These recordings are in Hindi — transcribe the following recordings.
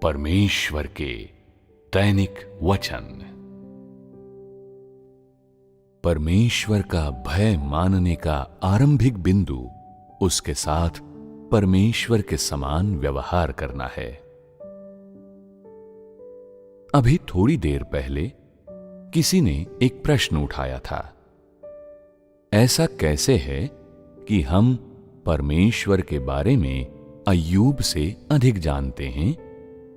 परमेश्वर के दैनिक वचन। परमेश्वर का भय मानने का आरंभिक बिंदु उसके साथ परमेश्वर के समान व्यवहार करना है। अभी थोड़ी देर पहले किसी ने एक प्रश्न उठाया था। ऐसा कैसे है कि हम परमेश्वर के बारे में अय्यूब से अधिक जानते हैं,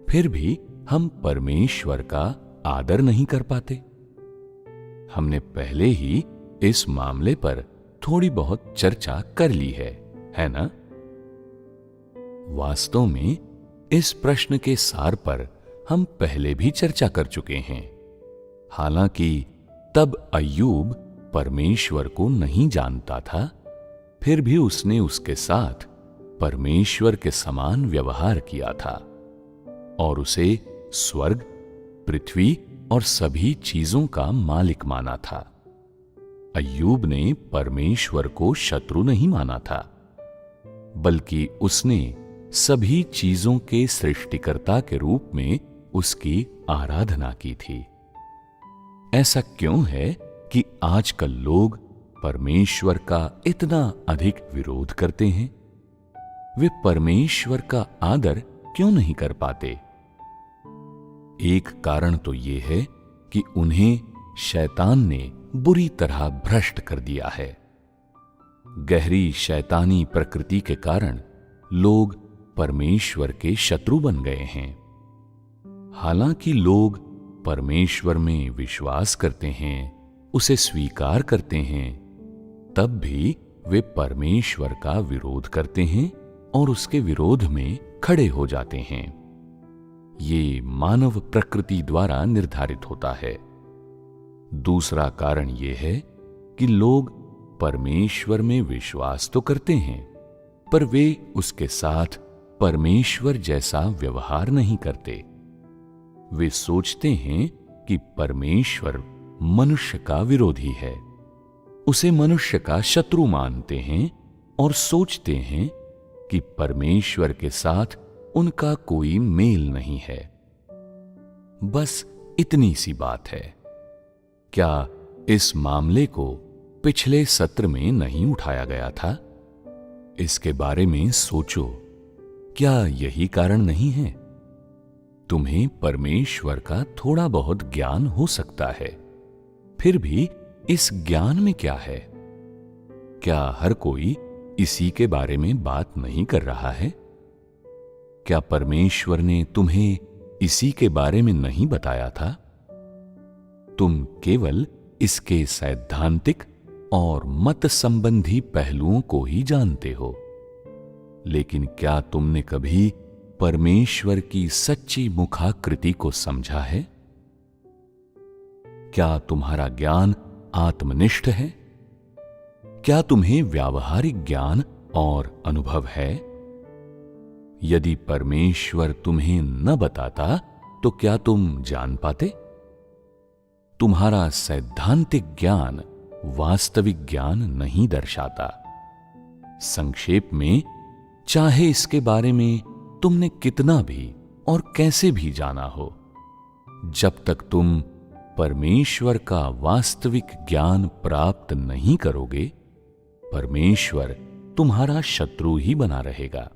फिर भी हम परमेश्वर का आदर नहीं कर पाते? हमने पहले ही इस मामले पर थोड़ी बहुत चर्चा कर ली है ना? वास्तव में इस प्रश्न के सार पर हम पहले भी चर्चा कर चुके हैं। हालांकि तब अय्यूब परमेश्वर को नहीं जानता था, फिर भी उसने उसके साथ परमेश्वर के समान व्यवहार किया था और उसे स्वर्ग, पृथ्वी और सभी चीजों का मालिक माना था। अय्यूब ने परमेश्वर को शत्रु नहीं माना था, बल्कि उसने सभी चीजों के सृष्टिकर्ता के रूप में उसकी आराधना की थी। ऐसा क्यों है कि आजकल लोग परमेश्वर का इतना अधिक विरोध करते हैं? वे परमेश्वर का आदर क्यों नहीं कर पाते? एक कारण तो यह है कि उन्हें शैतान ने बुरी तरह भ्रष्ट कर दिया है। गहरी शैतानी प्रकृति के कारण लोग परमेश्वर के शत्रु बन गए हैं। हालांकि लोग परमेश्वर में विश्वास करते हैं, उसे स्वीकार करते हैं, तब भी वे परमेश्वर का विरोध करते हैं और उसके विरोध में खड़े हो जाते हैं। ये मानव प्रकृति द्वारा निर्धारित होता है। दूसरा कारण यह है कि लोग परमेश्वर में विश्वास तो करते हैं, पर वे उसके साथ परमेश्वर जैसा व्यवहार नहीं करते। वे सोचते हैं कि परमेश्वर मनुष्य का विरोधी है, उसे मनुष्य का शत्रु मानते हैं और सोचते हैं कि परमेश्वर के साथ उनका कोई मेल नहीं है। बस इतनी सी बात है। क्या इस मामले को पिछले सत्र में नहीं उठाया गया था? इसके बारे में सोचो। क्या यही कारण नहीं है? तुम्हें परमेश्वर का थोड़ा बहुत ज्ञान हो सकता है, फिर भी इस ज्ञान में क्या है? क्या हर कोई इसी के बारे में बात नहीं कर रहा है? क्या परमेश्वर ने तुम्हें इसी के बारे में नहीं बताया था? तुम केवल इसके सैद्धांतिक और मत संबंधी पहलुओं को ही जानते हो, लेकिन क्या तुमने कभी परमेश्वर की सच्ची मुखाकृति को समझा है? क्या तुम्हारा ज्ञान आत्मनिष्ठ है? क्या तुम्हें व्यावहारिक ज्ञान और अनुभव है? यदि परमेश्वर तुम्हें न बताता तो क्या तुम जान पाते? तुम्हारा सैद्धांतिक ज्ञान वास्तविक ज्ञान नहीं दर्शाता। संक्षेप में, चाहे इसके बारे में तुमने कितना भी और कैसे भी जाना हो, जब तक तुम परमेश्वर का वास्तविक ज्ञान प्राप्त नहीं करोगे, परमेश्वर तुम्हारा शत्रु ही बना रहेगा।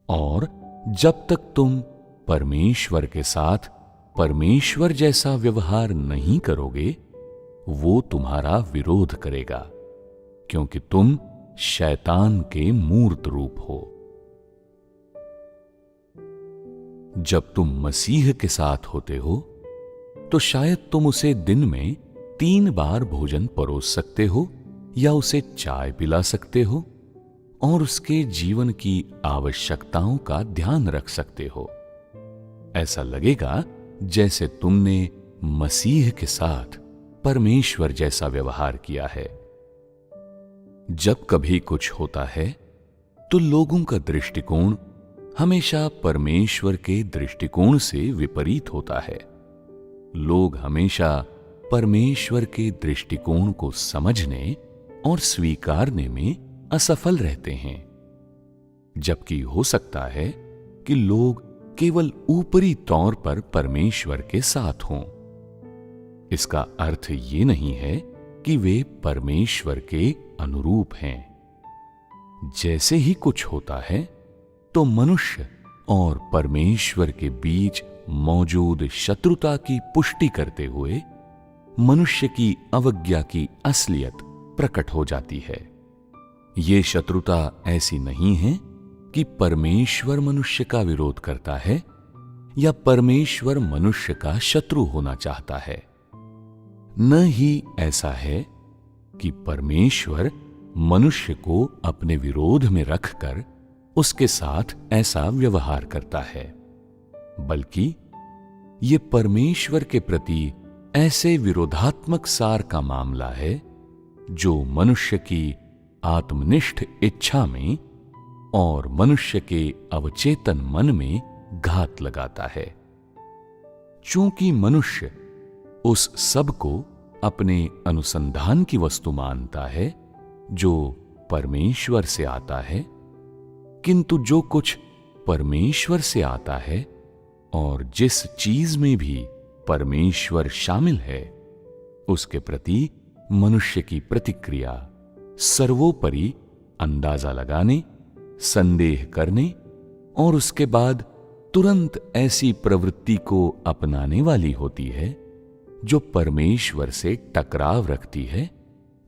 और जब तक तुम परमेश्वर के साथ परमेश्वर जैसा व्यवहार नहीं करोगे, वो तुम्हारा विरोध करेगा, क्योंकि तुम शैतान के मूर्त रूप हो। जब तुम मसीह के साथ होते हो, तो शायद तुम उसे दिन में 3 बार भोजन परोस सकते हो या उसे चाय पिला सकते हो और उसके जीवन की आवश्यकताओं का ध्यान रख सकते हो। ऐसा लगेगा जैसे तुमने मसीह के साथ परमेश्वर जैसा व्यवहार किया है। जब कभी कुछ होता है तो लोगों का दृष्टिकोण हमेशा परमेश्वर के दृष्टिकोण से विपरीत होता है। लोग हमेशा परमेश्वर के दृष्टिकोण को समझने और स्वीकारने में असफल रहते हैं, जबकि हो सकता है कि लोग केवल ऊपरी तौर पर परमेश्वर के साथ हों। इसका अर्थ ये नहीं है कि वे परमेश्वर के अनुरूप हैं। जैसे ही कुछ होता है तो मनुष्य और परमेश्वर के बीच मौजूद शत्रुता की पुष्टि करते हुए मनुष्य की अवज्ञा की असलियत प्रकट हो जाती है। ये शत्रुता ऐसी नहीं है कि परमेश्वर मनुष्य का विरोध करता है या परमेश्वर मनुष्य का शत्रु होना चाहता है। न ही ऐसा है कि परमेश्वर मनुष्य को अपने विरोध में रखकर उसके साथ ऐसा व्यवहार करता है, बल्कि ये परमेश्वर के प्रति ऐसे विरोधात्मक सार का मामला है जो मनुष्य की आत्मनिष्ठ इच्छा में और मनुष्य के अवचेतन मन में घात लगाता है। चूंकि मनुष्य उस सब को अपने अनुसंधान की वस्तु मानता है जो परमेश्वर से आता है, किंतु जो कुछ परमेश्वर से आता है और जिस चीज में भी परमेश्वर शामिल है, उसके प्रति मनुष्य की प्रतिक्रिया सर्वोपरि अंदाजा लगाने, संदेह करने और उसके बाद तुरंत ऐसी प्रवृत्ति को अपनाने वाली होती है जो परमेश्वर से टकराव रखती है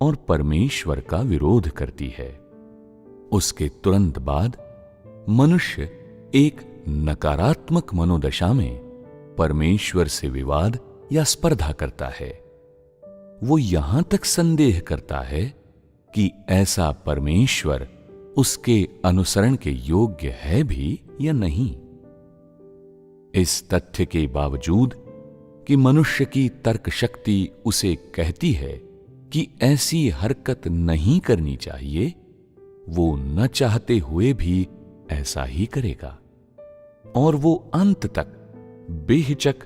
और परमेश्वर का विरोध करती है। उसके तुरंत बाद मनुष्य एक नकारात्मक मनोदशा में परमेश्वर से विवाद या स्पर्धा करता है। वो यहां तक संदेह करता है कि ऐसा परमेश्वर उसके अनुसरण के योग्य है भी या नहीं। इस तथ्य के बावजूद कि मनुष्य की तर्क शक्ति उसे कहती है कि ऐसी हरकत नहीं करनी चाहिए, वो न चाहते हुए भी ऐसा ही करेगा और वो अंत तक बेहिचक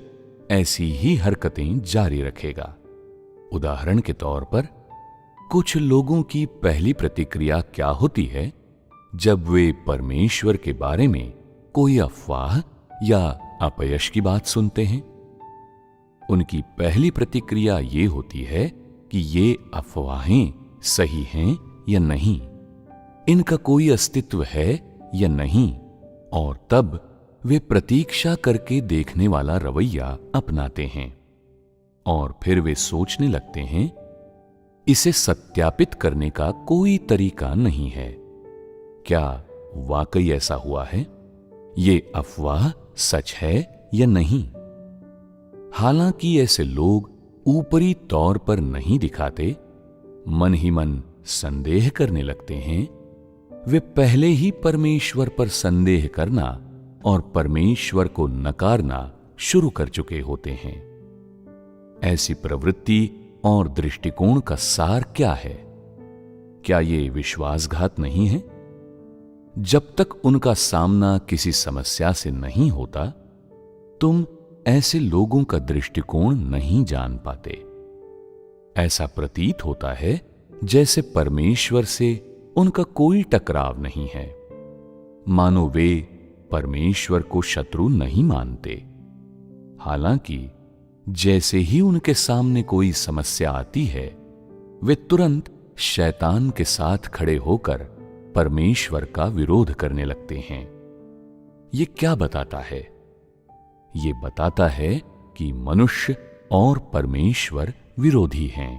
ऐसी ही हरकतें जारी रखेगा। उदाहरण के तौर पर कुछ लोगों की पहली प्रतिक्रिया क्या होती है जब वे परमेश्वर के बारे में कोई अफवाह या अपयश की बात सुनते हैं? उनकी पहली प्रतिक्रिया ये होती है कि ये अफवाहें सही हैं या नहीं, इनका कोई अस्तित्व है या नहीं, और तब वे प्रतीक्षा करके देखने वाला रवैया अपनाते हैं और फिर वे सोचने लगते हैं इसे सत्यापित करने का कोई तरीका नहीं है। क्या वाकई ऐसा हुआ है? ये अफवाह सच है या नहीं? हालांकि ऐसे लोग ऊपरी तौर पर नहीं दिखाते, मन ही मन संदेह करने लगते हैं। वे पहले ही परमेश्वर पर संदेह करना और परमेश्वर को नकारना शुरू कर चुके होते हैं। ऐसी प्रवृत्ति और दृष्टिकोण का सार क्या है? क्या ये विश्वासघात नहीं है? जब तक उनका सामना किसी समस्या से नहीं होता, तुम ऐसे लोगों का दृष्टिकोण नहीं जान पाते। ऐसा प्रतीत होता है जैसे परमेश्वर से उनका कोई टकराव नहीं है, मानो वे परमेश्वर को शत्रु नहीं मानते। हालांकि जैसे ही उनके सामने कोई समस्या आती है, वे तुरंत शैतान के साथ खड़े होकर परमेश्वर का विरोध करने लगते हैं। ये क्या बताता है? ये बताता है कि मनुष्य और परमेश्वर विरोधी हैं।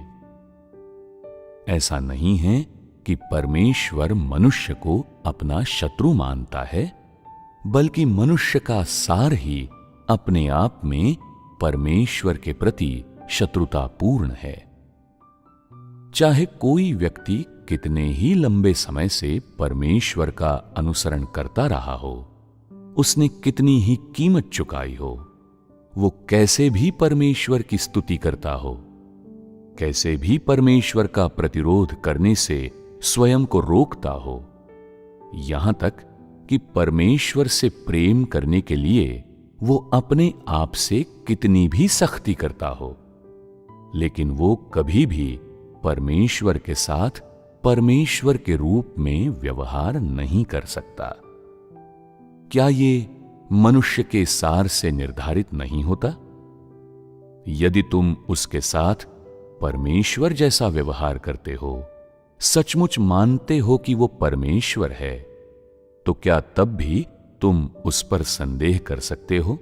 ऐसा नहीं है कि परमेश्वर मनुष्य को अपना शत्रु मानता है, बल्कि मनुष्य का सार ही अपने आप में परमेश्वर के प्रति शत्रुतापूर्ण है। चाहे कोई व्यक्ति कितने ही लंबे समय से परमेश्वर का अनुसरण करता रहा हो, उसने कितनी ही कीमत चुकाई हो, वो कैसे भी परमेश्वर की स्तुति करता हो, कैसे भी परमेश्वर का प्रतिरोध करने से स्वयं को रोकता हो, यहां तक कि परमेश्वर से प्रेम करने के लिए वो अपने आप से कितनी भी सख्ती करता हो, लेकिन वो कभी भी परमेश्वर के साथ परमेश्वर के रूप में व्यवहार नहीं कर सकता। क्या ये मनुष्य के सार से निर्धारित नहीं होता? यदि तुम उसके साथ परमेश्वर जैसा व्यवहार करते हो, सचमुच मानते हो कि वो परमेश्वर है, तो क्या तब भी तुम उस पर संदेह कर सकते हो?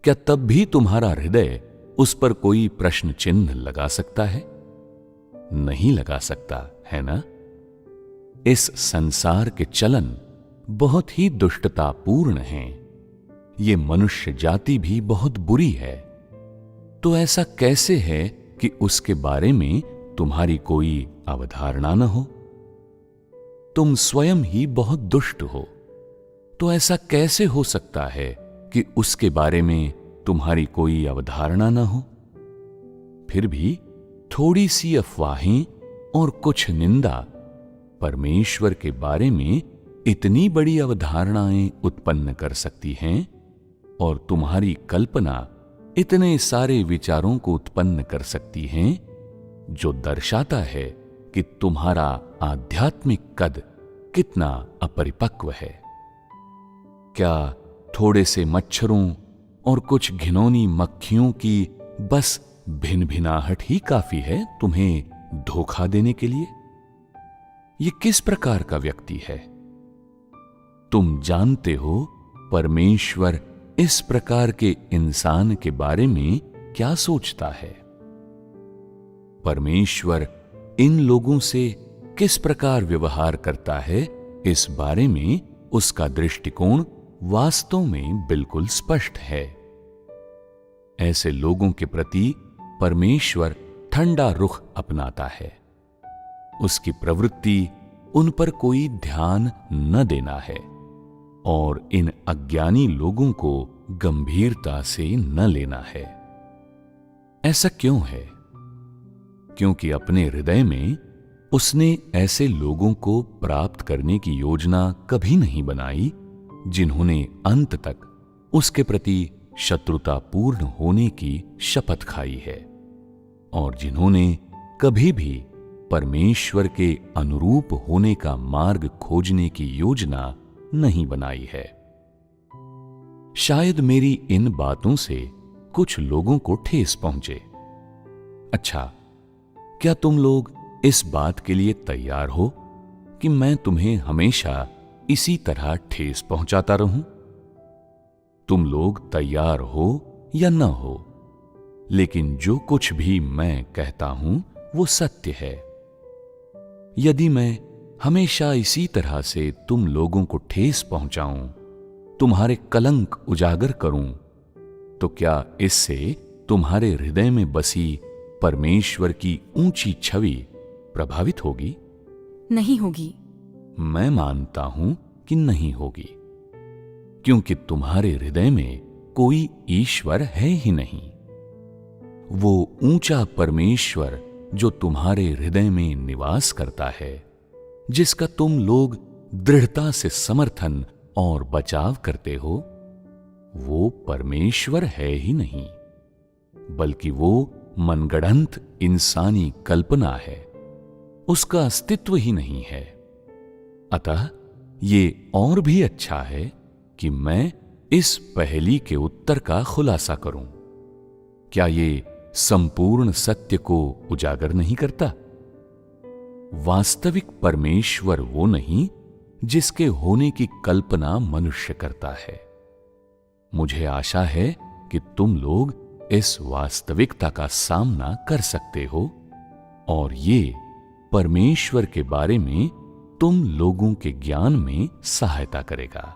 क्या तब भी तुम्हारा हृदय उस पर कोई प्रश्न चिन्ह लगा सकता है? नहीं लगा सकता, है ना? इस संसार के चलन बहुत ही दुष्टतापूर्ण हैं। ये मनुष्य जाति भी बहुत बुरी है। तो ऐसा कैसे है कि उसके बारे में तुम्हारी कोई अवधारणा न हो? तुम स्वयं ही बहुत दुष्ट हो, तो ऐसा कैसे हो सकता है कि उसके बारे में तुम्हारी कोई अवधारणा न हो? फिर भी थोड़ी सी अफवाहें और कुछ निंदा परमेश्वर के बारे में इतनी बड़ी अवधारणाएं उत्पन्न कर सकती हैं, और तुम्हारी कल्पना इतने सारे विचारों को उत्पन्न कर सकती हैं, जो दर्शाता है कि तुम्हारा आध्यात्मिक कद कितना अपरिपक्व है। क्या थोड़े से मच्छरों और कुछ घिनौनी मक्खियों की बस भिनभिनाहट ही काफी है तुम्हें धोखा देने के लिए? ये किस प्रकार का व्यक्ति है? तुम जानते हो परमेश्वर इस प्रकार के इंसान के बारे में क्या सोचता है? परमेश्वर इन लोगों से किस प्रकार व्यवहार करता है, इस बारे में उसका दृष्टिकोण वास्तव में बिल्कुल स्पष्ट है। ऐसे लोगों के प्रति परमेश्वर ठंडा रुख अपनाता है। उसकी प्रवृत्ति उन पर कोई ध्यान न देना है और इन अज्ञानी लोगों को गंभीरता से न लेना है। ऐसा क्यों है? क्योंकि अपने हृदय में उसने ऐसे लोगों को प्राप्त करने की योजना कभी नहीं बनाई जिन्होंने अंत तक उसके प्रति शत्रुतापूर्ण होने की शपथ खाई है, और जिन्होंने कभी भी परमेश्वर के अनुरूप होने का मार्ग खोजने की योजना नहीं बनाई है। शायद मेरी इन बातों से कुछ लोगों को ठेस पहुंचे। अच्छा, क्या तुम लोग इस बात के लिए तैयार हो कि मैं तुम्हें हमेशा इसी तरह ठेस पहुंचाता रहूं? तुम लोग तैयार हो या न हो, लेकिन जो कुछ भी मैं कहता हूं वो सत्य है। यदि मैं हमेशा इसी तरह से तुम लोगों को ठेस पहुंचाऊं, तुम्हारे कलंक उजागर करूं, तो क्या इससे तुम्हारे हृदय में बसी परमेश्वर की ऊंची छवि प्रभावित होगी? नहीं होगी। मैं मानता हूं कि नहीं होगी, क्योंकि तुम्हारे हृदय में कोई ईश्वर है ही नहीं। वो ऊंचा परमेश्वर जो तुम्हारे हृदय में निवास करता है, जिसका तुम लोग दृढ़ता से समर्थन और बचाव करते हो, वो परमेश्वर है ही नहीं, बल्कि वो मनगढ़ंत इंसानी कल्पना है। उसका अस्तित्व ही नहीं है। अतः ये और भी अच्छा है कि मैं इस पहेली के उत्तर का खुलासा करूं। क्या ये संपूर्ण सत्य को उजागर नहीं करता? वास्तविक परमेश्वर वो नहीं जिसके होने की कल्पना मनुष्य करता है। मुझे आशा है कि तुम लोग इस वास्तविकता का सामना कर सकते हो, और ये परमेश्वर के बारे में तुम लोगों के ज्ञान में सहायता करेगा।